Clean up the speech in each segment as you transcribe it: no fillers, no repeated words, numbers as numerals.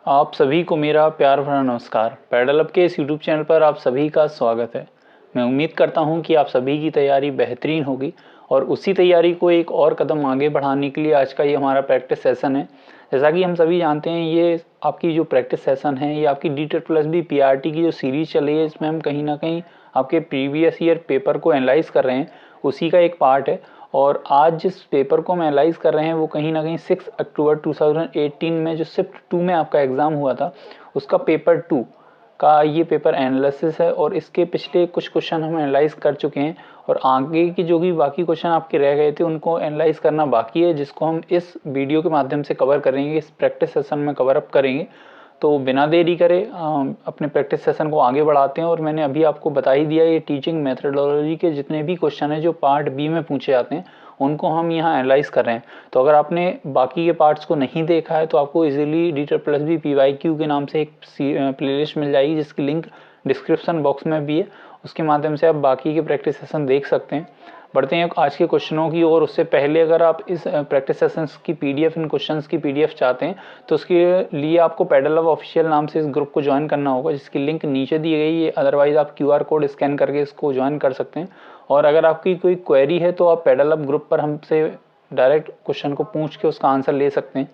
आप सभी को मेरा प्यार भरा नमस्कार। पैडल अप के इस यूट्यूब चैनल पर आप सभी का स्वागत है। मैं उम्मीद करता हूं कि आप सभी की तैयारी बेहतरीन होगी और उसी तैयारी को एक और कदम आगे बढ़ाने के लिए आज का ये हमारा प्रैक्टिस सेशन है। जैसा कि हम सभी जानते हैं, ये आपकी जो प्रैक्टिस सेशन है ये आपकी DTET+B PRT की जो सीरीज चल रही है, इसमें हम कहीं ना कहीं आपके प्रीवियस ईयर पेपर को एनालाइज कर रहे हैं, उसी का एक पार्ट है। और आज जिस पेपर को हम एनालाइज कर रहे हैं वो कहीं ना कहीं 6 अक्टूबर 2018 में जो शिफ्ट 2 में आपका एग्ज़ाम हुआ था, उसका पेपर 2 का ये पेपर एनालिसिस है। और इसके पिछले कुछ क्वेश्चन हम एनालाइज कर चुके हैं और आगे की जो भी बाकी क्वेश्चन आपके रह गए थे उनको एनालाइज करना बाकी है, जिसको हम इस वीडियो के माध्यम से कवर करेंगे, इस प्रैक्टिस सेशन में कवर अप करेंगे। तो बिना देरी करे अपने प्रैक्टिस सेशन को आगे बढ़ाते हैं। और मैंने अभी आपको बता ही दिया, ये टीचिंग मेथडोलॉजी के जितने भी क्वेश्चन हैं जो पार्ट बी में पूछे जाते हैं उनको हम यहाँ एनालाइज कर रहे हैं। तो अगर आपने बाकी के पार्ट्स को नहीं देखा है तो आपको इजीली DTET+B PYQ के नाम से एक प्लेलिस्ट मिल जाएगी, जिसकी लिंक डिस्क्रिप्शन बॉक्स में भी है। उसके माध्यम से आप बाकी के प्रैक्टिस सेशन देख सकते हैं। बढ़ते हैं आज के क्वेश्चनों की ओर। उससे पहले अगर आप इस प्रैक्टिस सेशंस की PDF, इन क्वेश्चंस की PDF चाहते हैं तो उसके लिए आपको पैडल अप ऑफिशियल नाम से इस ग्रुप को ज्वाइन करना होगा, जिसकी लिंक नीचे दी गई है। अदरवाइज आप QR कोड स्कैन करके इसको ज्वाइन कर सकते हैं। और अगर आपकी कोई क्वेरी है तो आप पैडल अप ग्रुप पर हमसे डायरेक्ट क्वेश्चन को पूछ के उसका आंसर ले सकते हैं।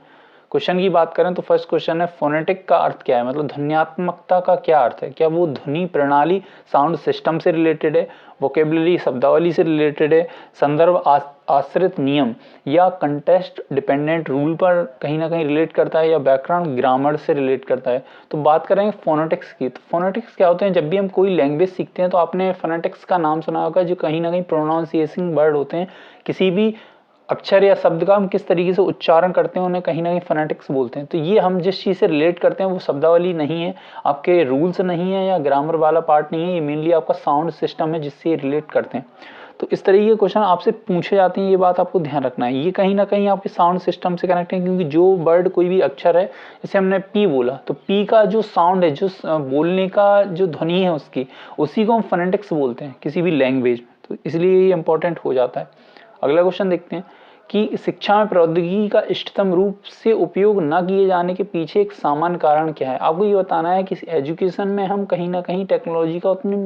क्वेश्चन की बात करें तो फर्स्ट क्वेश्चन है, फोनेटिक का अर्थ क्या है, मतलब ध्वन्यात्मकता का क्या अर्थ है। क्या वो ध्वनि प्रणाली साउंड सिस्टम से रिलेटेड है, वोकेबलरी शब्दावली से रिलेटेड है, संदर्भ आश्रित नियम या कंटेस्ट डिपेंडेंट रूल पर कहीं ना कहीं रिलेट करता है, या बैकग्राउंड ग्रामर से रिलेट करता है। तो बात करेंगे फोनेटिक्स की। तो फोनेटिक्स क्या होते हैं, जब भी हम कोई लैंग्वेज सीखते हैं तो आपने फोनेटिक्स का नाम सुना होगा, जो कहीं ना कहीं प्रोनाउंसिएशन वर्ड होते हैं। किसी भी अक्षर या शब्द का हम किस तरीके से उच्चारण करते हैं उन्हें कहीं ना कहीं फोनेटिक्स बोलते हैं। तो ये हम जिस चीज़ से रिलेट करते हैं वो शब्दावली नहीं है, आपके रूल्स नहीं है या ग्रामर वाला पार्ट नहीं है, ये मेनली आपका साउंड सिस्टम है जिससे रिलेट करते हैं। तो इस तरीके के क्वेश्चन आपसे पूछे जाते हैं, ये बात आपको ध्यान रखना है। ये कहीं ना कहीं आपके साउंड सिस्टम से कनेक्ट है, क्योंकि जो वर्ड कोई भी अक्षर है, जैसे हमने पी बोला तो पी का जो साउंड है, जो बोलने का जो ध्वनि है उसकी, उसी को हम फोनेटिक्स बोलते हैं किसी भी लैंग्वेज में। तो इसलिए ये इंपॉर्टेंट हो जाता है। अगला क्वेश्चन देखते हैं कि शिक्षा में प्रौद्योगिकी का इष्टतम रूप से उपयोग न किए जाने के पीछे एक सामान्य कारण क्या है। आपको ये बताना है कि एजुकेशन में हम कहीं ना कहीं टेक्नोलॉजी का उतने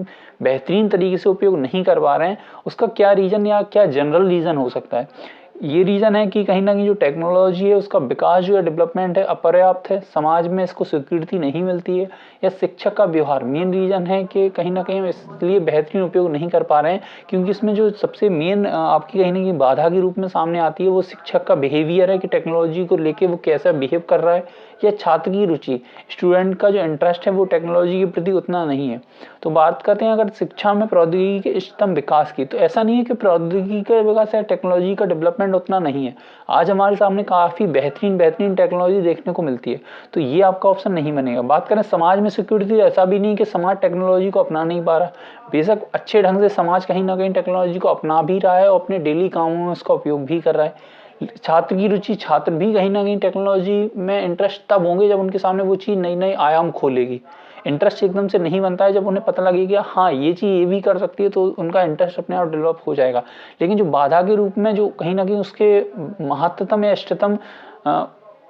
बेहतरीन तरीके से उपयोग नहीं कर पा रहे हैं, उसका क्या रीज़न या क्या जनरल रीज़न हो सकता है। ये रीज़न है कि कहीं ना कहीं जो टेक्नोलॉजी है उसका विकास जो है, डेवलपमेंट है, अपर्याप्त है, समाज में इसको स्वीकृति नहीं मिलती है, या शिक्षक का व्यवहार मेन रीज़न है कि कहीं ना कहीं हम इसलिए बेहतरीन उपयोग नहीं कर पा रहे हैं। क्योंकि इसमें जो सबसे मेन आपकी कहीं ना कहीं बाधा के रूप में सामने आती है वो शिक्षक का बिहेवियर है, कि टेक्नोलॉजी को लेके वो कैसा बिहेव कर रहा है, या छात्र की रुचि, स्टूडेंट का जो इंटरेस्ट है वो टेक्नोलॉजी के प्रति उतना नहीं है। तो बात करते हैं अगर शिक्षा में प्रौद्योगिकी के इष्टतम विकास की, तो ऐसा नहीं है कि प्रौद्योगिकी का विकास या टेक्नोलॉजी का डेवलपमेंट उतना नहीं है। आज हमारे सामने काफ़ी बेहतरीन बेहतरीन टेक्नोलॉजी देखने को मिलती है, तो ये आपका ऑप्शन नहीं बनेगा। बात करें समाज में सिक्योरिटी, ऐसा भी नहीं कि समाज टेक्नोलॉजी को अपना नहीं पा रहा। बेशक अच्छे ढंग से समाज कहीं ना कहीं टेक्नोलॉजी को अपना भी रहा है और अपने डेली कामों में उसका उपयोग भी कर रहा है। छात्र की रुचि, छात्र भी कहीं ना कहीं टेक्नोलॉजी में इंटरेस्ट तब होंगे जब उनके सामने वो चीज़ नई नई आयाम खोलेगी। इंटरेस्ट एकदम से नहीं बनता है, जब उन्हें पता लगे कि हाँ ये चीज़ ये भी कर सकती है, तो उनका इंटरेस्ट अपने आप डेवलप हो जाएगा। लेकिन जो बाधा के रूप में जो कहीं ना कहीं उसके महत्तम या इष्टतम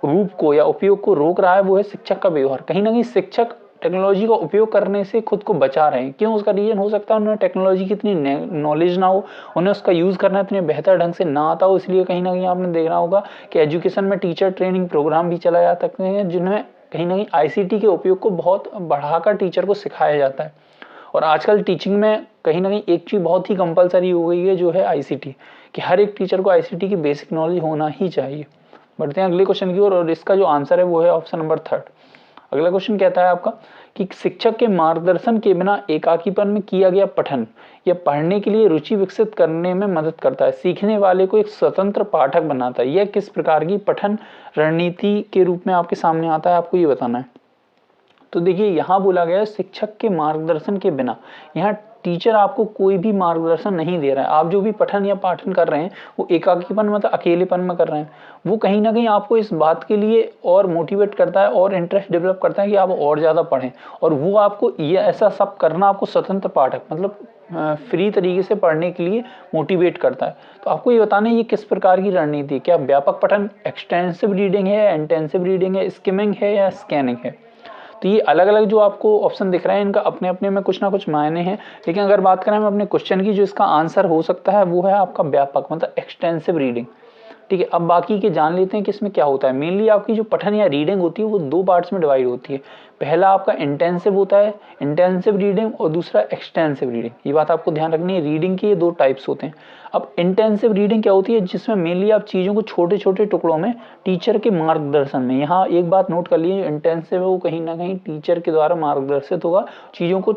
रूप को या उपयोग को रोक रहा है वो है शिक्षक का व्यवहार। कहीं ना कहीं शिक्षक टेक्नोलॉजी का उपयोग करने से खुद को बचा रहे हैं। क्यों? उसका रीजन हो सकता है उन्हें टेक्नोलॉजी की इतनी नॉलेज ना हो, उन्हें उसका यूज़ करना इतने बेहतर ढंग से ना आता हो। इसलिए कहीं ना कहीं आपने देखना होगा कि एजुकेशन में टीचर ट्रेनिंग प्रोग्राम भी चलाए जा सकते हैं, जिनमें कहीं ना कहीं ICT के उपयोग को बहुत बढ़ाकर टीचर को सिखाया जाता है। और आजकल टीचिंग में कहीं ना कहीं एक चीज़ बहुत ही कंपलसरी हो गई है, जो है ICT, कि हर एक टीचर को ICT की बेसिक नॉलेज होना ही चाहिए। बढ़ते हैं अगले क्वेश्चन की ओर, और इसका जो आंसर है वो है ऑप्शन नंबर 3। अगला क्वेश्चन कहता है आपका कि शिक्षक के मार्गदर्शन के बिना एकाकीपन में किया गया पठन या पढ़ने के लिए रुचि विकसित करने में मदद करता है, सीखने वाले को एक स्वतंत्र पाठक बनाता है। यह किस प्रकार की पठन रणनीति के रूप में आपके सामने आता है, आपको ये बताना है। तो देखिए यहाँ बोला गया है शिक्षक के मार्गदर्शन के बिना। यहाँ टीचर आपको कोई भी मार्गदर्शन नहीं दे रहा है, आप जो भी पठन या पाठन कर रहे हैं वो एकाकीपन मतलब अकेलेपन में कर रहे हैं, वो कहीं ना कहीं आपको इस बात के लिए और मोटिवेट करता है और इंटरेस्ट डेवलप करता है कि आप और ज़्यादा पढ़ें। और वो आपको ये ऐसा सब करना आपको स्वतंत्र पाठक मतलब फ्री तरीके से पढ़ने के लिए मोटिवेट करता है। तो आपको ये बताना है ये किस प्रकार की रणनीति है, क्या व्यापक पठन एक्सटेंसिव रीडिंग है, इंटेंसिव रीडिंग है, स्किमिंग है या स्कैनिंग है। तो ये अलग अलग जो आपको ऑप्शन दिख रहे हैं इनका अपने अपने में कुछ ना कुछ मायने हैं। लेकिन अगर बात करें हम अपने क्वेश्चन की, जो इसका आंसर हो सकता है वो है आपका व्यापक मतलब एक्सटेंसिव रीडिंग। ठीक है, अब बाकी के जान लेते हैं कि इसमें क्या होता है। मेनली आपकी जो पठन या रीडिंग होती है वो दो पार्ट्स में डिवाइड होती है। पहला आपका इंटेंसिव होता है, इंटेंसिव रीडिंग, और दूसरा एक्सटेंसिव रीडिंग। ये बात आपको ध्यान रखनी है, रीडिंग के ये दो टाइप्स होते हैं। अब इंटेंसिव रीडिंग क्या होती है, जिसमें मेनली आप चीज़ों को छोटे छोटे टुकड़ों में टीचर के मार्गदर्शन में, यहाँ एक बात नोट कर लीजिए, इंटेंसिव है वो कहीं ना कहीं टीचर के द्वारा मार्गदर्शित होगा, चीज़ों को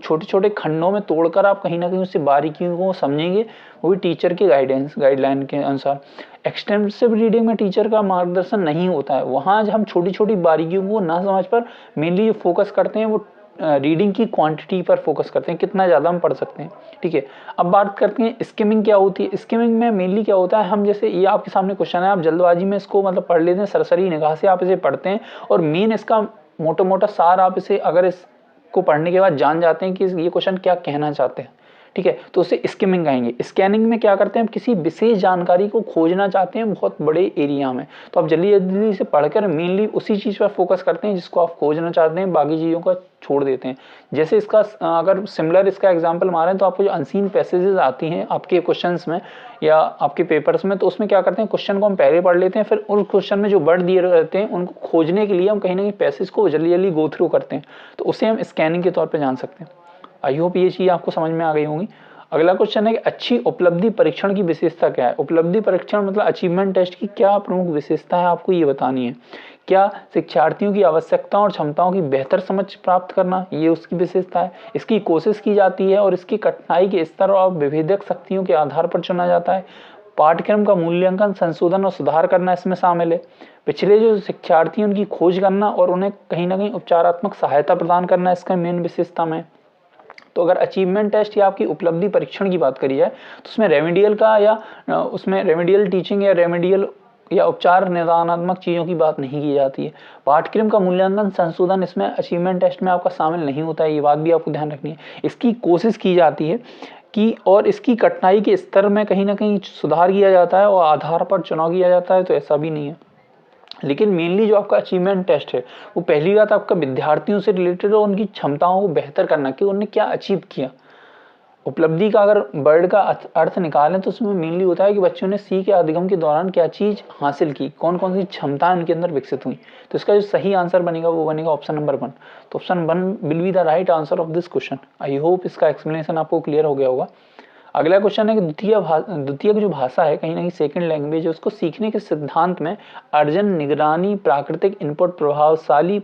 छोटे छोटे खंडों में तोड़कर आप कहीं ना कहीं उससे बारीकियों को समझेंगे, वो भी टीचर के गाइडलाइन के अनुसार। एक्सटेंसिव रीडिंग में टीचर का मार्गदर्शन नहीं होता है, वहाँ हम छोटी छोटी बारीकियों को ना समझ पर मेनली जो फोकस करते हैं वो रीडिंग की क्वांटिटी पर फोकस करते हैं, कितना ज़्यादा हम पढ़ सकते हैं। ठीक है, अब बात करते हैं स्किमिंग क्या होती है। स्किमिंग में मेनली क्या होता है, हम जैसे ये आपके सामने क्वेश्चन है, आप जल्दबाजी में इसको मतलब पढ़ लेते हैं, सरसरी निगाह से आप इसे पढ़ते हैं और मेन इसका मोटा मोटा सार आप इसे अगर इसको पढ़ने के बाद जान जाते हैं कि ये क्वेश्चन क्या कहना चाहते हैं। ठीक है, तो उसे स्किमिंग कहेंगे। स्कैनिंग में क्या करते हैं, हम किसी विशेष जानकारी को खोजना चाहते हैं बहुत बड़े एरिया में, तो आप जल्दी जल्दी से पढ़कर मेनली उसी चीज़ पर फोकस करते हैं जिसको आप खोजना चाहते हैं, बाकी चीज़ों को छोड़ देते हैं। जैसे इसका अगर सिमिलर इसका एग्जांपल मारें तो आपको जो अनसीन पैसेजेस आती हैं आपके क्वेश्चंस में या आपके पेपर्स में, तो उसमें क्या करते हैं, क्वेश्चन को हम पहले पढ़ लेते हैं, फिर उस क्वेश्चन में जो वर्ड दिए रहते हैं उनको खोजने के लिए हम कहीं ना कहीं पैसेज को जल्दी जल्दी गो थ्रू करते हैं, तो उसे हम स्कैनिंग के तौर पर जान सकते हैं। आई होप ये चीज़ आपको समझ में आ गई होंगी। अगला क्वेश्चन है कि अच्छी उपलब्धि परीक्षण की विशेषता क्या है। उपलब्धि परीक्षण मतलब अचीवमेंट टेस्ट की क्या प्रमुख विशेषता है, आपको ये बतानी है। क्या शिक्षार्थियों की आवश्यकताओं और क्षमताओं की बेहतर समझ प्राप्त करना, ये उसकी विशेषता है। इसकी कोशिश की जाती है और इसकी कठिनाई के स्तर और विभेदक शक्तियों के आधार पर चुना जाता है। पाठ्यक्रम का मूल्यांकन, संशोधन और सुधार करना इसमें शामिल है। पिछले जो शिक्षार्थी उनकी खोज करना और उन्हें कहीं ना कहीं उपचारात्मक सहायता प्रदान करना इसका मेन विशेषता में। तो अगर अचीवमेंट टेस्ट या आपकी उपलब्धि परीक्षण की बात करी जाए तो उसमें रेमेडियल का या उसमें रेमेडियल टीचिंग या रेमेडियल या उपचार निदानात्मक चीज़ों की बात नहीं की जाती है। पाठ्यक्रम का मूल्यांकन, संशोधन इसमें अचीवमेंट टेस्ट में आपका शामिल नहीं होता है, ये बात भी आपको ध्यान रखनी है। इसकी कोशिश की जाती है कि और इसकी कठिनाई के स्तर में कहीं ना कहीं सुधार किया जाता है और आधार पर चुनाव किया जाता है, तो ऐसा भी नहीं है। लेकिन मेनली जो आपका अचीवमेंट टेस्ट है वो पहली बात आपका विद्यार्थियों से रिलेटेड और उनकी क्षमताओं को बेहतर करना कि उन्होंने क्या अचीव किया। उपलब्धि का अगर वर्ड का अर्थ निकालें तो उसमें मेनली होता है कि बच्चों ने सीख या अधिगम के दौरान क्या चीज़ हासिल की, कौन कौन सी क्षमताएं उनके अंदर विकसित हुई। तो इसका जो सही आंसर बनेगा वो बनेगा ऑप्शन नंबर 1। तो option 1 will be the right answer of this question. I hope इसका एक्सप्लेनेशन आपको क्लियर हो गया होगा। अगला क्वेश्चन है कि द्वितीय जो भाषा है कहीं ना कहीं सेकंड लैंग्वेज है, उसको सीखने के सिद्धांत में अर्जन, निगरानी, प्राकृतिक इनपुट, प्रभावशाली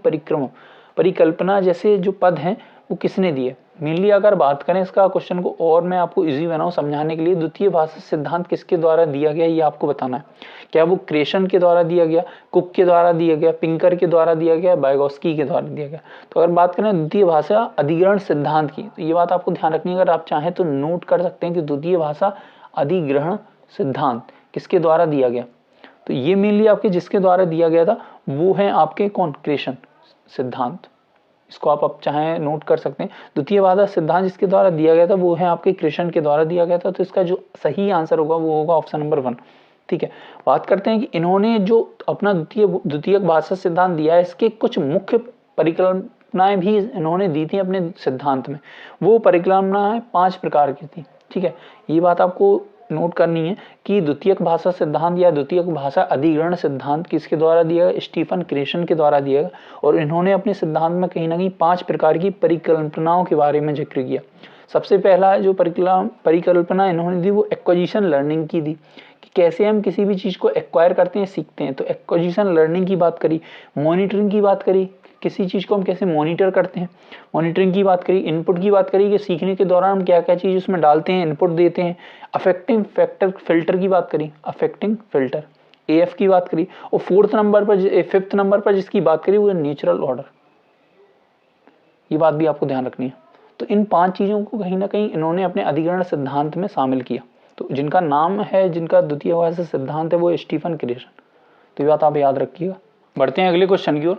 परिकल्पना जैसे जो पद हैं वो किसने दिए। मेनली अगर बात करें इसका क्वेश्चन को और मैं आपको इजी बनाऊं समझाने के लिए, द्वितीय भाषा सिद्धांत किसके द्वारा दिया गया ये आपको बताना है। क्या वो क्रेशन के द्वारा दिया गया, कुक के द्वारा दिया गया, पिंकर के द्वारा दिया गया, वाइगोस्की के द्वारा दिया गया। तो अगर बात करें द्वितीय भाषा अधिग्रहण सिद्धांत की, तो ये बात आपको ध्यान रखनी है। अगर आप चाहें तो नोट कर सकते हैं कि द्वितीय भाषा अधिग्रहण सिद्धांत किसके द्वारा दिया गया। तो ये मेनली आपके जिसके द्वारा दिया गया था वो है आपके कौन, क्रेशन सिद्धांत। इसको आप चाहें नोट कर सकते हैं। द्वितीय भाषा सिद्धांत जिसके द्वारा दिया गया था वो है आपके क्रेशन के द्वारा दिया गया था। तो इसका जो सही आंसर होगा वो होगा ऑप्शन नंबर 1। ठीक है, बात करते हैं कि इन्होंने जो अपना द्वितीय भाषा सिद्धांत दिया है इसके कुछ मुख्य परिकल्पनाएं भी इन्होंने दी थी अपने सिद्धांत में। वो परिकल्पनाएं 5 प्रकार की थी। ठीक है, ये बात आपको नोट करनी है कि द्वितीय भाषा सिद्धांत या द्वितीय भाषा अधिग्रहण सिद्धांत किसके द्वारा दिया गया, स्टीफन क्रेशन के द्वारा दिया गया। और इन्होंने अपने सिद्धांत में कहीं ना कहीं 5 प्रकार की परिकल्पनाओं के बारे में जिक्र किया। सबसे पहला जो परिकल्पना इन्होंने दी वो एक्विजिशन लर्निंग की दी, कि कैसे हम किसी भी चीज़ को एक्वायर करते हैं, सीखते हैं। तो एक्विजिशन लर्निंग की बात करी, मॉनिटरिंग की बात करी, किसी चीज़ को हम कैसे मॉनिटर करते हैं, मॉनिटरिंग की बात करी, इनपुट की बात करी कि सीखने के दौरान हम क्या क्या चीज़ उसमें डालते हैं, इनपुट देते हैं, अफेक्टिंग फैक्टर फिल्टर की बात करी, अफेक्टिंग फिल्टर AF की बात करी, और 5th नंबर पर जिसकी बात करी वो है नेचुरल ऑर्डर। ये बात भी आपको ध्यान रखनी है। तो इन 5 चीज़ों को कहीं ना कहीं इन्होंने अपने अधिकरण सिद्धांत में शामिल किया। तो जिनका नाम है, जिनका द्वितीय भाषा सिद्धांत है, वो स्टीफन क्रेशन। तो ये बात आप याद रखिएगा। बढ़ते हैं अगले क्वेश्चन की ओर।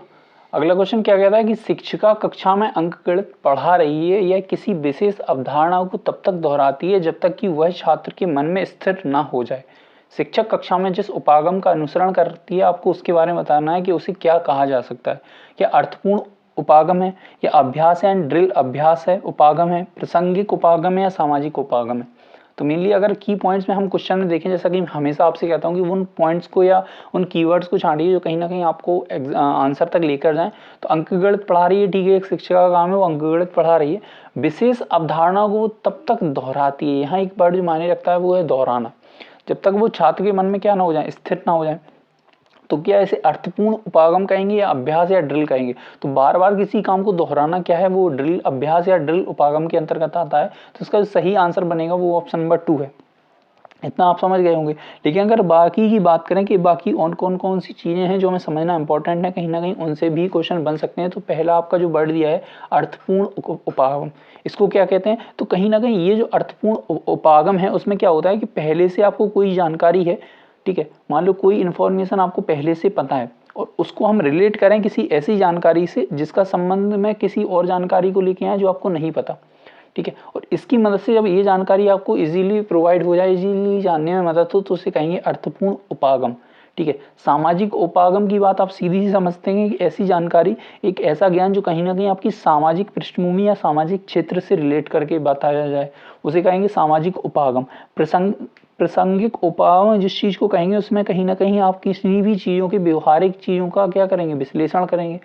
अगला क्वेश्चन क्या कहता है कि शिक्षिका कक्षा में अंकगणित पढ़ा रही है या किसी विशेष अवधारणा को तब तक दोहराती है जब तक कि वह छात्र के मन में स्थिर न हो जाए। शिक्षक कक्षा में जिस उपागम का अनुसरण करती है, आपको उसके बारे में बताना है कि उसे क्या कहा जा सकता है। क्या अर्थपूर्ण उपागम है, या अभ्यास है, ड्रिल अभ्यास है, उपागम है, प्रासंगिक उपागम है, या सामाजिक उपागम है। तो मेनली अगर की पॉइंट्स में हम क्वेश्चन में देखें, जैसा कि हमेशा आपसे कहता हूं कि उन पॉइंट्स को या उन कीवर्ड्स को छांटिए जो कहीं ना कहीं आपको आंसर तक लेकर जाएं। तो अंकगणित पढ़ा रही है, ठीक है, एक शिक्षिका का काम है, वो अंकगणित पढ़ा रही है, विशेष अवधारणा को तब तक दोहराती है। यहाँ एक वर्ड जो मायने रखता है वो है दोहराना, जब तक वो छात्र के मन में क्या ना हो जाए, स्थिर ना हो जाए। तो क्या इसे अर्थपूर्ण उपागम कहेंगे या अभ्यास या ड्रिल कहेंगे। तो बार बार किसी काम को दोहराना क्या है, वो ड्रिल, अभ्यास या ड्रिल उपागम के अंतर्गत आता है। तो इसका जो सही आंसर बनेगा वो ऑप्शन नंबर 2 है। इतना आप समझ गए होंगे। लेकिन अगर बाकी की बात करें कि बाकी और कौन सी चीजें हैं जो हमें समझना इंपॉर्टेंट है, कहीं ना कहीं उनसे भी क्वेश्चन बन सकते हैं। तो पहला आपका जो वर्ड दिया है अर्थपूर्ण उपागम, इसको क्या कहते हैं। तो कहीं ना कहीं ये जो अर्थपूर्ण उपागम है उसमें क्या होता है कि पहले से आपको कोई जानकारी है, ठीक है, मान लो कोई इन्फॉर्मेशन आपको पहले से पता है और उसको हम रिलेट करें किसी ऐसी जानकारी से जिसका संबंध में किसी और जानकारी को लेके आए जो आपको नहीं पता, ठीक है। और इसकी मदद से जब ये जानकारी आपको इजीली प्रोवाइड हो जाए, इजीली जानने में मदद हो, तो उसे कहेंगे अर्थपूर्ण उपागम, ठीक है। सामाजिक उपागम की बात आप सीधी सी समझते हैं कि ऐसी जानकारी, एक ऐसा ज्ञान जो कहीं ना कहीं आपकी सामाजिक पृष्ठभूमि या सामाजिक क्षेत्र से रिलेट करके बताया जाए, उसे कहेंगे सामाजिक उपागम। प्रासंगिक उपागम जिस चीज को कहेंगे उसमें कहीं ना कहीं आप किसी भी चीजों के व्यवहारिक चीजों का क्या करेंगे, विश्लेषण करेंगे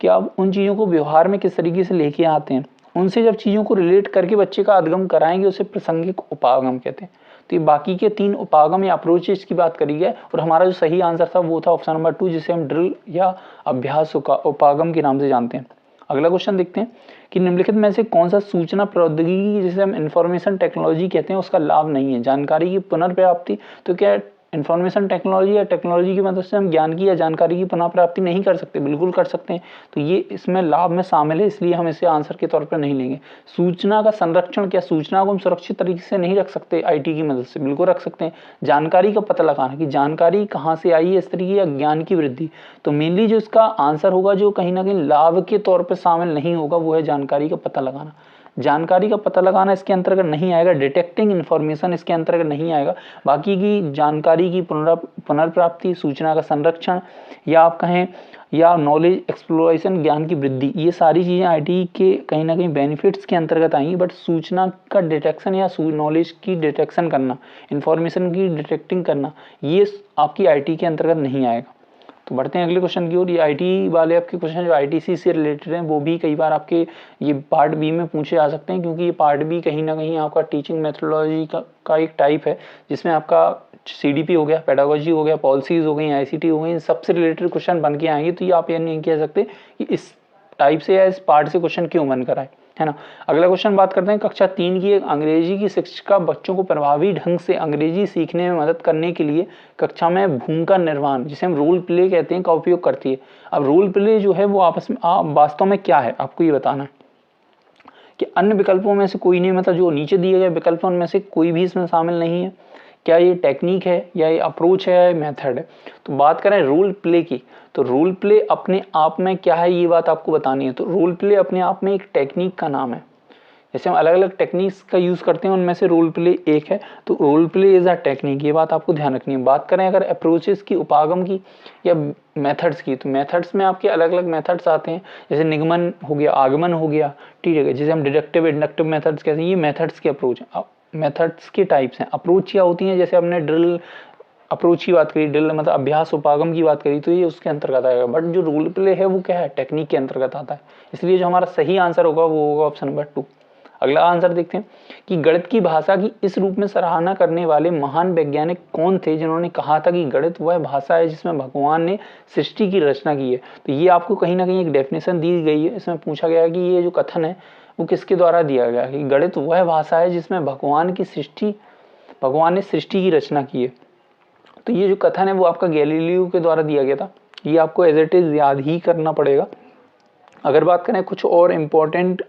कि आप उन चीजों को व्यवहार में किस तरीके से लेके आते हैं, उनसे जब चीजों को रिलेट करके बच्चे का अध्ययन कराएंगे, उसे प्रासंगिक उपागम कहते हैं। तो ये बाकी के 3 उपागम या अप्रोचेस की बात करी है और हमारा जो सही आंसर था वो था ऑप्शन नंबर 2, जिसे हम ड्रिल या अभ्यास उपागम के नाम से जानते हैं। अगला क्वेश्चन देखते हैं कि निम्नलिखित में से कौन सा सूचना प्रौद्योगिकी जिसे हम इंफॉर्मेशन टेक्नोलॉजी कहते हैं उसका लाभ नहीं है। जानकारी की पुनर्प्राप्ति, तो क्या इन्फॉर्मेशन टेक्नोलॉजी या टेक्नोलॉजी की मदद से हम ज्ञान की या जानकारी की पुनः प्राप्ति नहीं कर सकते, बिल्कुल कर सकते हैं। तो ये इसमें लाभ में शामिल है, इसलिए हम इसे आंसर के तौर पर नहीं लेंगे। सूचना का संरक्षण, क्या सूचना को हम सुरक्षित तरीके से नहीं रख सकते आईटी की मदद से, बिल्कुल रख सकते हैं। जानकारी का पता लगाना कि जानकारी कहाँ से आई है इस तरीके, या ज्ञान की वृद्धि, तो मेनली जो इसका आंसर होगा जो कहीं ना कहीं लाभ के तौर पर शामिल नहीं होगा वो है जानकारी का पता लगाना। जानकारी का पता लगाना इसके अंतर्गत नहीं आएगा, डिटेक्टिंग इन्फॉर्मेशन इसके अंतर्गत नहीं आएगा। बाकी की जानकारी की पुनर्प्राप्ति, सूचना का संरक्षण, या आप कहें या नॉलेज एक्सप्लोरेशन, ज्ञान की वृद्धि, ये सारी चीज़ें आईटी के कहीं ना कहीं बेनिफिट्स के अंतर्गत आएंगी। बट सूचना का डिटेक्शन या नॉलेज की डिटेक्शन करना, इन्फॉर्मेशन की डिटेक्टिंग करना, ये आपकी आईटी के अंतर्गत नहीं आएगा। तो बढ़ते हैं अगले क्वेश्चन की ओर। ये आईटी वाले आपके क्वेश्चन जो आईटीसी से रिलेटेड हैं वो भी कई बार आपके ये पार्ट बी में पूछे जा सकते हैं, क्योंकि ये पार्ट बी कहीं ना कहीं आपका टीचिंग मेथोडोलॉजी का एक टाइप है जिसमें आपका सीडीपी हो गया, पेडागोजी हो गया, पॉलिसीज हो गई, आईसीटी हो गई, इन सबसे रिलेटेड क्वेश्चन बन के आएंगे। तो ये आप ये नहीं कह सकते कि इस टाइप से या इस पार्ट से क्वेश्चन क्यों बन कर आए, है ना। अगला क्वेश्चन बात करते हैं कक्षा 3 की। एक अंग्रेजी की शिक्षिका बच्चों को प्रभावी ढंग से अंग्रेजी सीखने में मदद करने के लिए कक्षा में भूमिका निर्वहन, जिसे हम रोल प्ले कहते हैं, का उपयोग करती है। अब रोल प्ले जो है वो आपस में वास्तव में क्या है आपको ये बताना है कि अन्य विकल्पों में से कोई नहीं, मतलब जो नीचे दिए गए विकल्पों में से कोई भी इसमें शामिल नहीं है। क्या ये टेक्निक है या ये अप्रोच है या मेथड है। तो बात करें रोल प्ले की, तो रोल प्ले अपने आप में क्या है ये बात आपको बतानी है। तो रोल प्ले अपने आप में एक टेक्निक का नाम है। जैसे हम अलग अलग टेक्निक्स का यूज करते हैं, उनमें से रोल प्ले एक है। तो role play is a technique, ये बात आपको ध्यान रखनी है। बात करें अगर अप्रोचेस की, उपागम की या मेथड्स की, तो मेथड्स में आपके अलग अलग मेथड्स आते हैं, जैसे निगमन हो गया, आगमन हो गया, ठीक है, जैसे हम डिडक्टिव इंडक्टिव मेथड्स कहते हैं। ये मेथड्स के अप्रोच है, मेथड्स के टाइप्स हैं। अप्रोच क्या होती हैं, जैसे हमने ड्रिल अप्रोच की बात करी, ड्रिल मतलब अभ्यास उपागम की बात करी, तो ये उसके अंतर्गत आएगा। बट जो रोल प्ले है वो क्या है, टेक्निक के अंतर्गत आता है। इसलिए जो हमारा सही आंसर होगा वो होगा ऑप्शन नंबर 2। अगला आंसर देखते हैं कि गणित की भाषा की इस रूप में सराहना करने वाले महान वैज्ञानिक कौन थे जिन्होंने कहा था कि गणित वह भाषा है जिसमें भगवान ने सृष्टि की रचना की है। तो ये आपको कहीं ना कहीं एक डेफिनेशन दी गई है। इसमें पूछा गया कि ये जो कथन है वो किसके द्वारा दिया गया कि गणित वह भाषा है जिसमें भगवान ने सृष्टि की रचना की है। तो ये जो कथन है वो आपका गैलीलियो के द्वारा दिया गया था। ये आपको एज इट इज याद ही करना पड़ेगा। अगर बात करें कुछ और इम्पोर्टेंट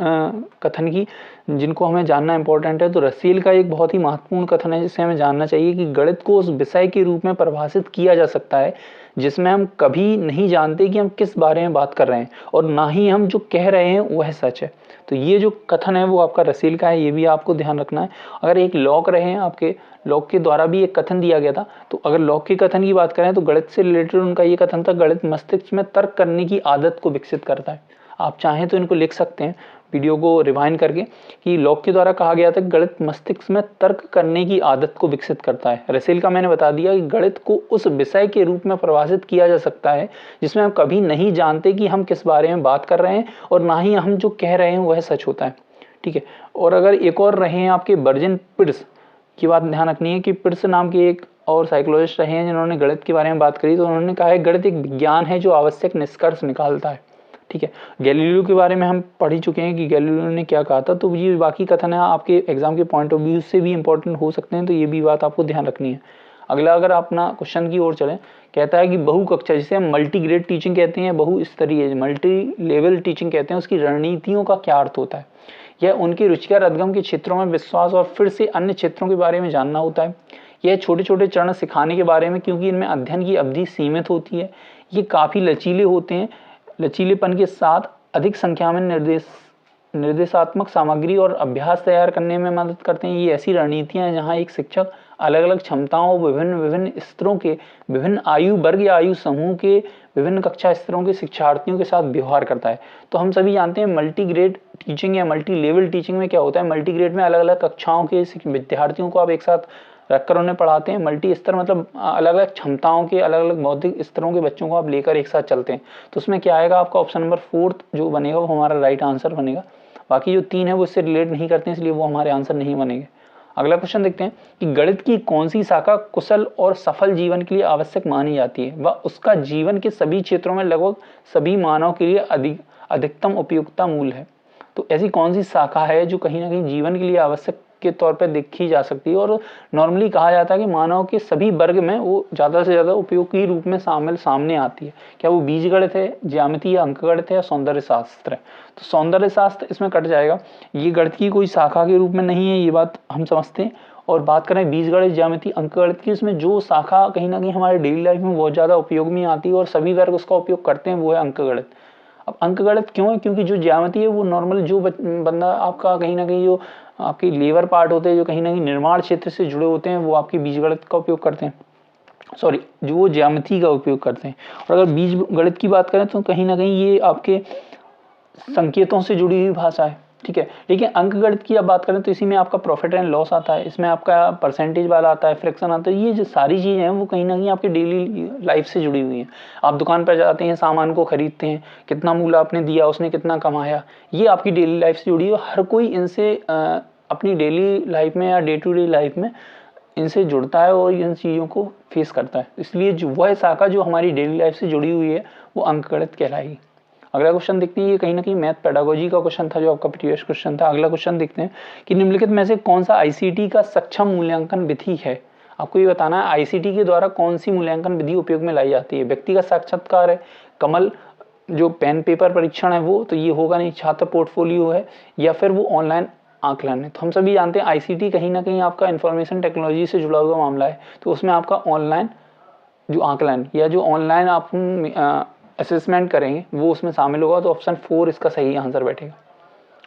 कथन की जिनको हमें जानना इम्पोर्टेंट है, तो रसेल का एक बहुत ही महत्वपूर्ण कथन है जिसे हमें जानना चाहिए कि गणित को उस विषय के रूप में परिभाषित किया जा सकता है जिसमें हम कभी नहीं जानते कि हम किस बारे में बात कर रहे हैं और ना ही हम जो कह रहे हैं वह सच है। तो ये जो कथन है वो आपका रसेल का है, ये भी आपको ध्यान रखना है। अगर एक लॉक रहे हैं आपके, लॉक के द्वारा भी एक कथन दिया गया था, तो अगर लॉक के कथन की बात करें तो गणित से रिलेटेड उनका ये कथन था, गणित मस्तिष्क में तर्क करने की आदत को विकसित करता है। आप चाहें तो इनको लिख सकते हैं वीडियो को रिवाइंड करके कि लॉक के द्वारा कहा गया था गणित मस्तिष्क में तर्क करने की आदत को विकसित करता है। रसेल का मैंने बता दिया कि गणित को उस विषय के रूप में परिभाषित किया जा सकता है जिसमें हम कभी नहीं जानते कि हम किस बारे में बात कर रहे हैं और ना ही हम जो कह रहे हैं वह सच होता है। ठीक है। और अगर एक और रहे हैं आपके बर्जन पिर्स की बात ध्यान रखनी है कि पिर्स नाम के एक और साइकोलॉजिस्ट रहे हैं जिन्होंने गणित के बारे में बात करी, तो उन्होंने कहा है गणित एक विज्ञान है जो आवश्यक निष्कर्ष निकालता है। ठीक है। गैलीलियो के बारे में हम पढ़ ही चुके हैं कि गैलीलियो ने क्या कहा था, तो ये बाकी कथन है आपके एग्जाम के पॉइंट ऑफ व्यू से भी इंपॉर्टेंट हो सकते हैं, तो ये भी बात आपको ध्यान रखनी है। अगला अगर अपना क्वेश्चन की ओर चलें, कहता है कि बहु कक्षा जिसे हम मल्टी ग्रेड टीचिंग कहते हैं, बहु स्तरीय मल्टी लेवल टीचिंग कहते हैं, उसकी रणनीतियों का क्या अर्थ होता है। यह उनके रुचिकर अधगम के क्षेत्रों में विश्वास और फिर से अन्य क्षेत्रों के बारे में जानना होता है। यह छोटे छोटे चरण सिखाने के बारे में, क्योंकि इनमें अध्ययन की अवधि सीमित होती है। ये काफ़ी लचीले होते हैं, लचीलेपन के साथ अधिक संख्या में निर्देशात्मक सामग्री और अभ्यास तैयार करने में मदद करते हैं। ये ऐसी रणनीतियां हैं जहां एक शिक्षक अलग अलग क्षमताओं, विभिन्न स्तरों के, विभिन्न आयु वर्ग या आयु समूह के, विभिन्न कक्षा स्तरों के शिक्षार्थियों के साथ व्यवहार करता है। तो हम सभी जानते हैं मल्टी ग्रेड टीचिंग या मल्टी लेवल टीचिंग में क्या होता है। मल्टी ग्रेड में अलग अलग कक्षाओं के विद्यार्थियों को आप एक साथ रखकर उन्हें पढ़ाते हैं। मल्टी स्तर मतलब अलग अलग क्षमताओं के, अलग अलग बौद्धिक स्तरों के बच्चों को आप लेकर एक साथ चलते हैं। तो उसमें क्या आएगा आपका ऑप्शन नंबर 4 जो बनेगा वो हमारा राइट आंसर बनेगा। बाकी जो 3 है वो इससे रिलेट नहीं करते हैं, इसलिए वो हमारे आंसर नहीं बनेंगे। अगला क्वेश्चन देखते हैं कि गणित की कौन सी शाखा कुशल और सफल जीवन के लिए आवश्यक मानी जाती है व उसका जीवन के सभी क्षेत्रों में लगभग सभी मानव के लिए अधिकतम उपयुक्तता मूल है। तो ऐसी कौन सी शाखा है जो कहीं ना कहीं जीवन के लिए आवश्यक के तौर पर देखी जा सकती है और नॉर्मली कहा जाता है कि मानव के सभी वर्ग में वो ज़्यादा से ज़्यादा उपयोगी रूप में सामने आती है। क्या वो बीजगणित है, ज्यामिति या अंकगणित है या सौंदर्य शास्त्र है। तो सौंदर्य शास्त्र इसमें कट जाएगा, ये गणित की कोई शाखा के रूप में नहीं है, ये बात हम समझते हैं। और बात करें बीजगणित, ज्यामिति, अंकगणित की, इसमें जो शाखा कहीं ना कहीं हमारे डेली लाइफ में बहुत ज़्यादा उपयोग में आती है और सभी वर्ग उसका उपयोग करते हैं, वो है अंकगणित। अब अंकगणित क्यों है, क्योंकि जो ज्यामिति है वो नॉर्मल जो बंदा आपका कहीं ना कहीं जो आपकी लेबर पार्ट होते हैं, जो कहीं ना कहीं निर्माण क्षेत्र से जुड़े होते हैं, वो आपकी बीजगणित का उपयोग करते हैं, सॉरी जो वो ज्यामिति का उपयोग करते हैं। और अगर बीज गणित की बात करें तो कहीं ना कहीं ये आपके संकेतों से जुड़ी हुई भाषा है। ठीक है। लेकिन अंक गणित की अब बात करें तो इसी में आपका प्रॉफिट एंड लॉस आता है, इसमें आपका परसेंटेज वाला आता है, फ्रैक्शन आता है। ये जो सारी चीज़ें हैं वो कहीं ना कहीं आपकी डेली लाइफ से जुड़ी हुई हैं। आप दुकान पर जाते हैं, सामान को खरीदते हैं, कितना मूल्य आपने दिया, उसने कितना कमाया, ये आपकी डेली लाइफ से जुड़ी है। हर कोई इनसे अपनी डेली लाइफ में या डे टू डे लाइफ में इनसे जुड़ता है और इन चीज़ों को फेस करता है। इसलिए जो वह शाखा जो हमारी डेली लाइफ से जुड़ी हुई है वो अंकगणित कहलाएगी। अगला क्वेश्चन देखते हैं, ये कहीं ना कहीं मैथ पेडागोजी का क्वेश्चन था जो आपका प्रीवियस क्वेश्चन था। अगला क्वेश्चन देखते हैं कि निम्नलिखित में से कौन सा आईसीटी का सक्षम मूल्यांकन विधि है। आपको ये बताना है आईसीटी के द्वारा कौन सी मूल्यांकन विधि उपयोग में लाई जाती है। व्यक्तिगत साक्षात्कार है, कमल जो पेन पेपर परीक्षण है वो, तो ये होगा नहीं, छात्र पोर्टफोलियो है, या फिर वो ऑनलाइन आकलन है। तो हम सभी जानते हैं आईसीटी कहीं ना कहीं आपका इंफॉर्मेशन टेक्नोलॉजी से जुड़ा हुआ मामला है, तो उसमें आपका ऑनलाइन जो आकलन या जो ऑनलाइन आप असेसमेंट करेंगे वो उसमें शामिल होगा। तो ऑप्शन 4 इसका सही आंसर बैठेगा।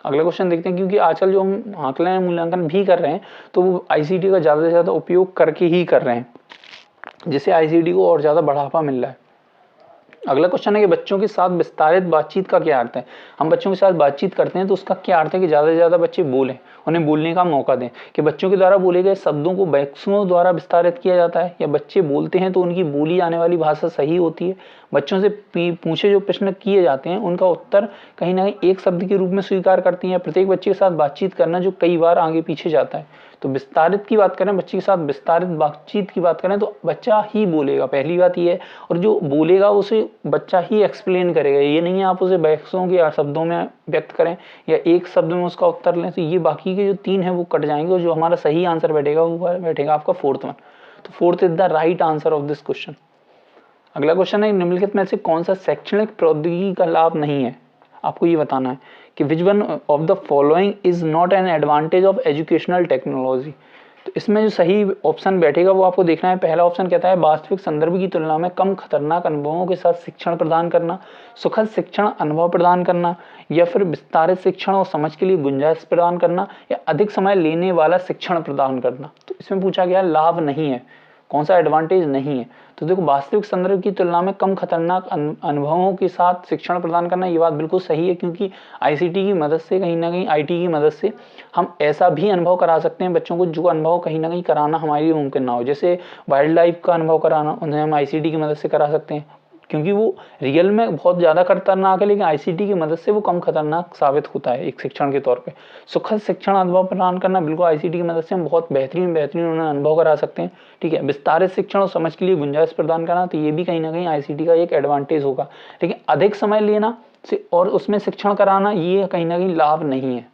अगला क्वेश्चन देखते हैं, क्योंकि आजकल जो हम आकलन मूल्यांकन भी कर रहे हैं तो वो आईसीटी का ज़्यादा से ज़्यादा उपयोग करके ही कर रहे हैं, जिससे आईसीटी को और ज़्यादा बढ़ावा मिल रहा है। अगला क्वेश्चन है कि बच्चों के साथ विस्तारित बातचीत का क्या अर्थ है। हम बच्चों के साथ बातचीत करते हैं तो उसका क्या अर्थ है कि ज़्यादा से ज़्यादा बच्चे बोलें, उन्हें बोलने का मौका दें। कि बच्चों के द्वारा बोले गए शब्दों को वैक्सियों द्वारा विस्तारित किया जाता है, या बच्चे बोलते हैं तो उनकी बोली जाने वाली भाषा सही होती है। बच्चों से पूछे जो प्रश्न किए जाते हैं उनका उत्तर कहीं ना कहीं एक शब्द के रूप में स्वीकार करती हैं। प्रत्येक बच्चे के साथ बातचीत करना जो कई बार आगे पीछे जाता है। तो विस्तारित की बात करें, बच्चे के साथ विस्तारित बातचीत की बात करें तो बच्चा ही बोलेगा, पहली बात ये है। और जो बोलेगा उसे बच्चा ही एक्सप्लेन करेगा, ये नहीं है आप उसे वैक्सों के शब्दों में व्यक्त करें या एक शब्द में उसका उत्तर लें। तो ये बाकी के जो 3 है वो कट जाएंगे और जो हमारा सही आंसर बैठेगा वो बैठेगा आपका 4th वन। तो 4th is the right answer of this question. अगला क्वेश्चन है निम्नलिखित में से कौन सा शैक्षणिक प्रौद्योगिकी का लाभ नहीं है। आपको ये बताना है कि which one of the following is not an advantage of educational technology. तो इसमें जो सही ऑप्शन बैठेगा वो आपको देखना है। पहला ऑप्शन कहता है वास्तविक संदर्भ की तुलना में कम खतरनाक अनुभवों के साथ शिक्षण प्रदान करना, सुखद शिक्षण अनुभव प्रदान करना, या फिर विस्तारित शिक्षण और समझ के लिए गुंजाइश प्रदान करना, या अधिक समय लेने वाला शिक्षण प्रदान करना। तो इसमें पूछा गया लाभ नहीं है, कौन सा एडवांटेज नहीं है। तो देखो वास्तविक संदर्भ की तुलना में कम खतरनाक अनुभवों के साथ शिक्षण प्रदान करना, ये बात बिल्कुल सही है, क्योंकि आईसीटी की मदद से, कहीं ना कहीं आईटी की मदद से हम ऐसा भी अनुभव करा सकते हैं बच्चों को जो अनुभव कहीं ना कहीं कराना हमारे लिए मुमकिन ना हो। जैसे वाइल्ड लाइफ का अनुभव कराना उन्हें हम आईसीटी की मदद से करा सकते हैं, क्योंकि वो रियल में बहुत ज़्यादा खतरनाक है, लेकिन आईसीटी की मदद से वो कम खतरनाक साबित होता है एक शिक्षण के तौर पे। सुखद शिक्षण अनुभव प्रदान करना, बिल्कुल आईसीटी की मदद से हम बहुत बेहतरीन उन्हें अनुभव करा सकते हैं। ठीक है, विस्तारित शिक्षण और समझ के लिए गुंजाइश प्रदान करना, तो ये भी कहीं ना कहीं आईसीटी का एक एडवांटेज होगा। लेकिन अधिक समय लेना और उसमें शिक्षण कराना, ये कहीं ना कहीं लाभ नहीं है,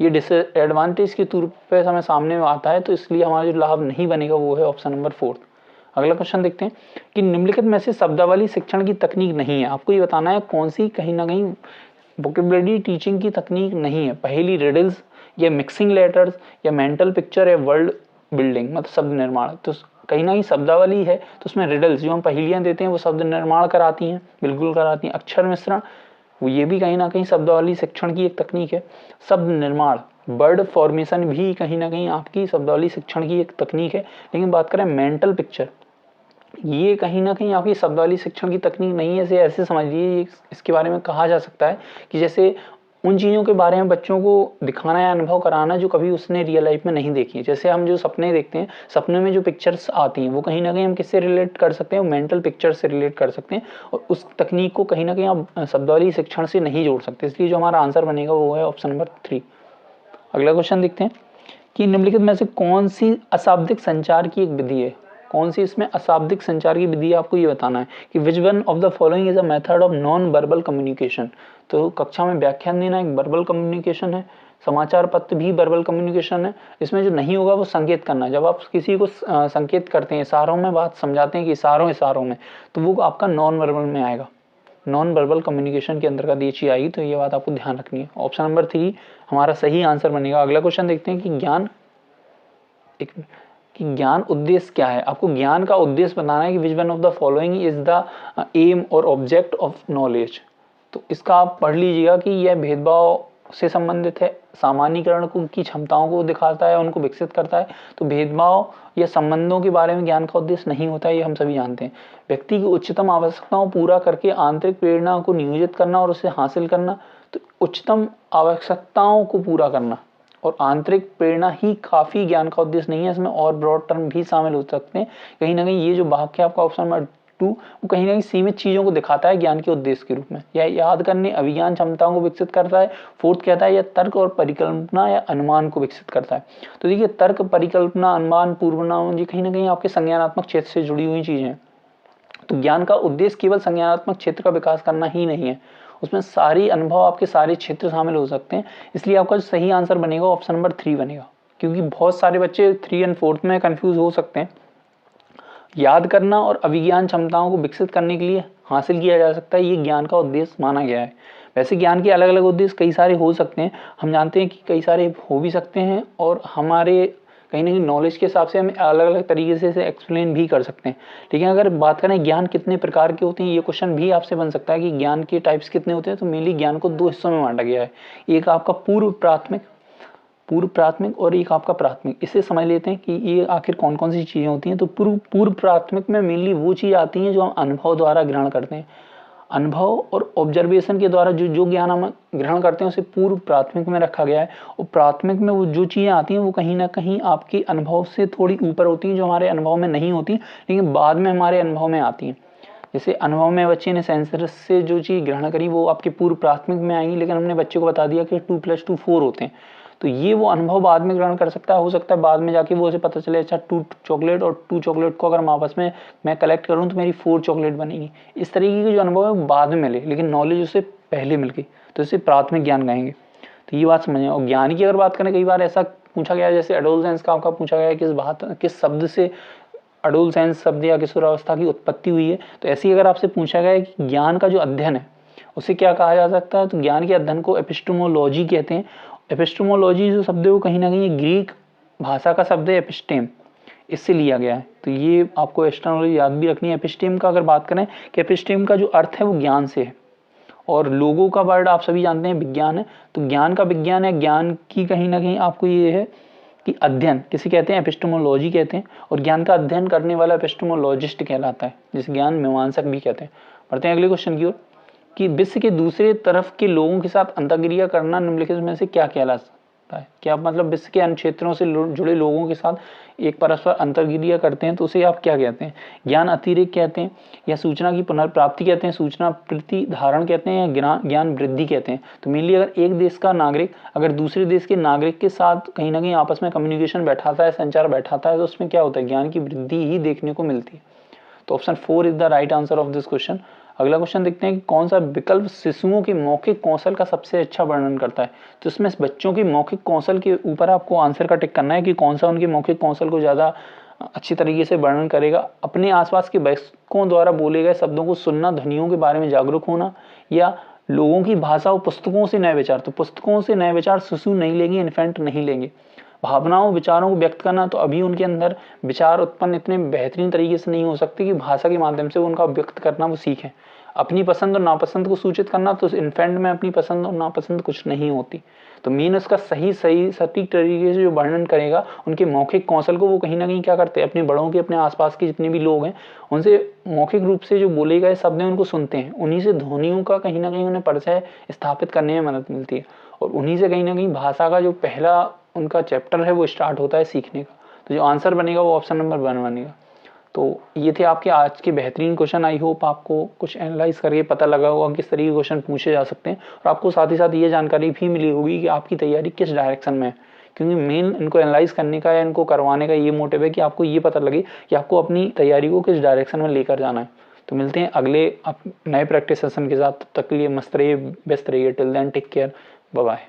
ये डिसएडवांटेज के तौर पर हमें सामने में आता है। तो इसलिए हमारा जो लाभ नहीं बनेगा वो है ऑप्शन नंबर 4। अगला क्वेश्चन देखते हैं कि निम्नलिखित में से शब्दावली शिक्षण की तकनीक नहीं है। आपको ये बताना है कौन सी कहीं ना कहीं वोकेबुलरी टीचिंग की तकनीक नहीं है। पहली रिडल्स, या मिक्सिंग लेटर्स, या मेंटल पिक्चर, या वर्ड बिल्डिंग, मतलब शब्द निर्माण। तो कहीं ना कहीं शब्दावली है तो उसमें रिडल्स जो हम पहेलियां देते हैं वो शब्द निर्माण कराती हैं, बिल्कुल कराती हैं। अक्षर मिश्रण, वो ये भी कहीं ना कहीं शब्दावली शिक्षण की एक तकनीक है। शब्द निर्माण, वर्ड फॉर्मेशन भी कहीं ना कहीं आपकी शब्दावली शिक्षण की एक तकनीक है। लेकिन बात करें मेंटल पिक्चर, ये कहीं ना कहीं आपकी शब्दावली शिक्षण की तकनीक नहीं है। ऐसे समझ लीजिए, इसके बारे में कहा जा सकता है कि जैसे उन चीज़ों के बारे में बच्चों को दिखाना या अनुभव कराना जो कभी उसने रियल लाइफ में नहीं देखी है। जैसे हम जो सपने देखते हैं, सपने में जो पिक्चर्स आती हैं वो कहीं ना कहीं हम किससे रिलेट कर सकते हैं, वो मेंटल पिक्चर से रिलेट कर सकते हैं, और उस तकनीक को कहीं ना कहीं आप शब्दावली शिक्षण से नहीं जोड़ सकते। इसलिए जो हमारा आंसर बनेगा वो है ऑप्शन नंबर 3। अगला क्वेश्चन देखते हैं कि निम्नलिखित में से कौन सी अशाब्दिक संचार की एक विधि है। कौन सी इसमें अशाब्दिक संचार की विधि है, आपको ये बताना है कि which one of the following is a method of non verbal communication. तो कक्षा में व्याख्यान देना एक वर्बल कम्युनिकेशन है, समाचार पत्र भी वर्बल कम्युनिकेशन है। इसमें जो नहीं होगा वो संकेत करना। जब आप किसी को संकेत करते हैं, इशारों में बात समझाते हैं कि इशारों में, तो वो आपका नॉन वर्बल में आएगा, नॉन वर्बल कम्युनिकेशन के अंतर्गत ये चीज आएगी। तो ये बात आपको ध्यान रखनी है। ऑप्शन नंबर 3 हमारा सही आंसर बनेगा। अगला क्वेश्चन देखते हैं कि ज्ञान उद्देश्य क्या है। आपको ज्ञान का उद्देश्य बताना है कि which one of the following is the aim or object of knowledge. तो इसका आप पढ़ लीजिएगा कि यह भेदभाव से संबंधित है, सामान्यीकरण की क्षमताओं को दिखाता है, उनको विकसित करता है। तो भेदभाव या संबंधों के बारे में ज्ञान का उद्देश्य नहीं होता है, ये हम सभी जानते हैं। व्यक्ति की उच्चतम आवश्यकताओं पूरा करके आंतरिक प्रेरणा को नियोजित करना और उसे हासिल करना। तो उच्चतम आवश्यकताओं को पूरा करना और आंतरिक प्रेरणा ही काफी ज्ञान का उद्देश्य नहीं है, इसमें और ब्रॉड टर्म भी शामिल हो सकते हैं। कहीं ना कहीं ये जो वाक्य आपका ऑप्शन नंबर 2 वो कहीं ना कहीं सीमित चीजों को दिखाता है ज्ञान के उद्देश्य के रूप में। यह याद करने, अभिज्ञान क्षमताओं को विकसित करता है। 4th कहता है यह तर्क और परिकल्पना या अनुमान को विकसित करता है। तो देखिए, तर्क, परिकल्पना, अनुमान, पूर्वानुमान, ये कहीं ना कहीं आपके संज्ञानात्मक क्षेत्र से जुड़ी हुई चीजें हैं। तो ज्ञान का उद्देश्य केवल संज्ञानात्मक क्षेत्र का विकास करना ही नहीं है, उसमें सारी अनुभव, आपके सारे क्षेत्र शामिल हो सकते हैं। इसलिए आपका जो सही आंसर बनेगा ऑप्शन नंबर 3 बनेगा, क्योंकि बहुत सारे बच्चे 3 और 4th में कंफ्यूज हो सकते हैं। याद करना और अभिज्ञान क्षमताओं को विकसित करने के लिए हासिल किया जा सकता है, ये ज्ञान का उद्देश्य माना गया है। वैसे ज्ञान के अलग अलग उद्देश्य कई सारे हो सकते हैं, हम जानते हैं कि कई सारे हो भी सकते हैं, और हमारे कहीं ना कहीं नॉलेज के हिसाब से हम अलग अलग तरीके से इसे एक्सप्लेन भी कर सकते हैं। लेकिन अगर बात करें ज्ञान कितने प्रकार के होते हैं, ये क्वेश्चन भी आपसे बन सकता है कि ज्ञान के टाइप्स कितने होते हैं। तो मेनली ज्ञान को 2 हिस्सों में बांटा गया है, एक आपका पूर्व प्राथमिक और एक आपका प्राथमिक। इसे समझ लेते हैं कि ये आखिर कौन कौन सी चीज़ें होती हैं। तो पूर्व प्राथमिक में मेनली वो चीज़ आती हैं जो हम अनुभव द्वारा ग्रहण करते हैं। अनुभव और ऑब्जर्वेशन के द्वारा जो ज्ञान हम ग्रहण करते हैं उसे पूर्व प्राथमिक में रखा गया है। और प्राथमिक में वो जो चीज़ें आती हैं वो कहीं ना कहीं आपके अनुभव से थोड़ी ऊपर होती हैं, जो हमारे अनुभव में नहीं होती लेकिन बाद में हमारे अनुभव में आती हैं। जैसे अनुभव में बच्चे ने सेंसर से जो चीज़ ग्रहण करी वो आपके पूर्व प्राथमिक में आएंगी, लेकिन हमने बच्चे को बता दिया कि 2 + 2 4 होते हैं। तो ये वो अनुभव बाद में ग्रहण कर सकता है। हो सकता है बाद में जाके वो उसे पता चले, अच्छा 2 चॉकलेट और 2 चॉकलेट को अगर मैं आपस में मैं कलेक्ट करूँ तो मेरी 4 चॉकलेट बनेगी। इस तरीके की जो अनुभव है वो बाद में मिले, लेकिन नॉलेज उसे पहले मिल गई, तो इसे प्राथमिक ज्ञान कहेंगे। तो ये बात समझें। और ज्ञान की अगर बात करें, कई बार ऐसा पूछा गया है, जैसे एडोलसेंस का आपका पूछा गया है किस शब्द से एडोलसेंस शब्द या किशोरावस्था की उत्पत्ति हुई है। तो ऐसे ही अगर आपसे पूछा गया है कि ज्ञान का जो अध्ययन है उसे क्या कहा जा सकता है? तो ज्ञान के अध्ययन को एपिस्टेमोलॉजी कहते हैं। एपिस्टेमोलॉजी जो शब्द है वो कहीं ना कहीं ग्रीक भाषा का शब्द है एपिस्टेम, इससे लिया गया है। तो ये आपको एस्ट्रोनॉलॉजी याद भी रखनी है। एपिस्टेम का अगर बात करें कि एपिस्टेम का जो अर्थ है वो ज्ञान से है, और लोगों का वर्ड आप सभी जानते हैं विज्ञान है। तो ज्ञान का विज्ञान है, ज्ञान की कहीं ना कहीं आपको ये है कि अध्ययन किसे कहते हैं? एपिस्टेमोलॉजी कहते हैं। और ज्ञान का अध्ययन करने वाला एपिस्टेमोलॉजिस्ट कहलाता है, जिसे ज्ञान मीमांसक भी कहते हैं। बढ़ते हैं अगले क्वेश्चन की ओर कि विश्व के दूसरे तरफ के लोगों के साथ अंतर्क्रिया करना निम्नलिखित में से क्या कहलाता है? क्या मतलब विश्व के अन्य क्षेत्रों से जुड़े लोगों के साथ एक परस्पर अंतर्क्रिया करते हैं तो उसे आप क्या कहते हैं? ज्ञान अतिरेक कहते हैं, या सूचना की पुनर्प्राप्ति कहते हैं, सूचना प्रतिधारण कहते हैं, या ज्ञान वृद्धि कहते हैं। तो मेनली अगर एक देश का नागरिक अगर दूसरे देश के नागरिक के साथ कहीं ना कहीं आपस में कम्युनिकेशन बैठाता है, संचार बैठाता है, तो उसमें क्या होता है? ज्ञान की वृद्धि ही देखने को मिलती है। तो option 4 is the right answer of this question. अगला क्वेश्चन देखते हैं कि कौन सा विकल्प शिशुओं के मौखिक कौशल का सबसे अच्छा वर्णन करता है? तो इसमें बच्चों के मौखिक कौशल के ऊपर आपको आंसर का टिक करना है कि कौन सा उनके मौखिक कौशल को ज़्यादा अच्छी तरीके से वर्णन करेगा। अपने आसपास के वयस्कों द्वारा बोले गए शब्दों को सुनना, ध्वनियों के बारे में जागरूक होना, या लोगों की भाषा और पुस्तकों से नए विचार। तो पुस्तकों से नए विचार शिशु नहीं लेंगे, इन्फेंट नहीं लेंगे। भावनाओं विचारों को व्यक्त करना, तो अभी उनके अंदर विचार उत्पन्न इतने बेहतरीन तरीके से नहीं हो सकते कि भाषा के माध्यम से उनका व्यक्त करना वो सीखें। अपनी पसंद और नापसंद को सूचित करना, तो इन्फेंट में अपनी पसंद और नापसंद कुछ नहीं होती। तो मीन उसका सही सटीक तरीके से जो वर्णन करेगा उनके मौखिक कौशल को, वो कहीं ना कहीं क्या करते हैं? अपने बड़ों के, अपने आसपास के जितने भी लोग हैं उनसे मौखिक रूप से जो बोले गए शब्द हैं उनको सुनते हैं, उन्हीं से ध्वनियों का कहीं ना कहीं उन्हें परिचय स्थापित करने में मदद मिलती है, और उन्हीं से कहीं ना कहीं भाषा का जो पहला उनका चैप्टर है वो स्टार्ट होता है सीखने का। तो जो आंसर बनेगा वो ऑप्शन नंबर 1 बनेगा। तो ये थे आपके आज के बेहतरीन क्वेश्चन। आई होप आपको कुछ एनालाइज करके पता लगा होगा किस तरीके के क्वेश्चन पूछे जा सकते हैं, और आपको साथ ही साथ ये जानकारी भी मिली होगी कि आपकी तैयारी किस डायरेक्शन में है। क्योंकि मेन इनको एनालाइज करने का या इनको करवाने का ये मोटिव है कि आपको ये पता लगे कि आपको अपनी तैयारी को किस डायरेक्शन में लेकर जाना है। तो मिलते हैं अगले नए प्रैक्टिस सेशन के साथ। तब तक के लिए मस्त रहिए, व्यस्त रहिए। Till then take care, bye bye.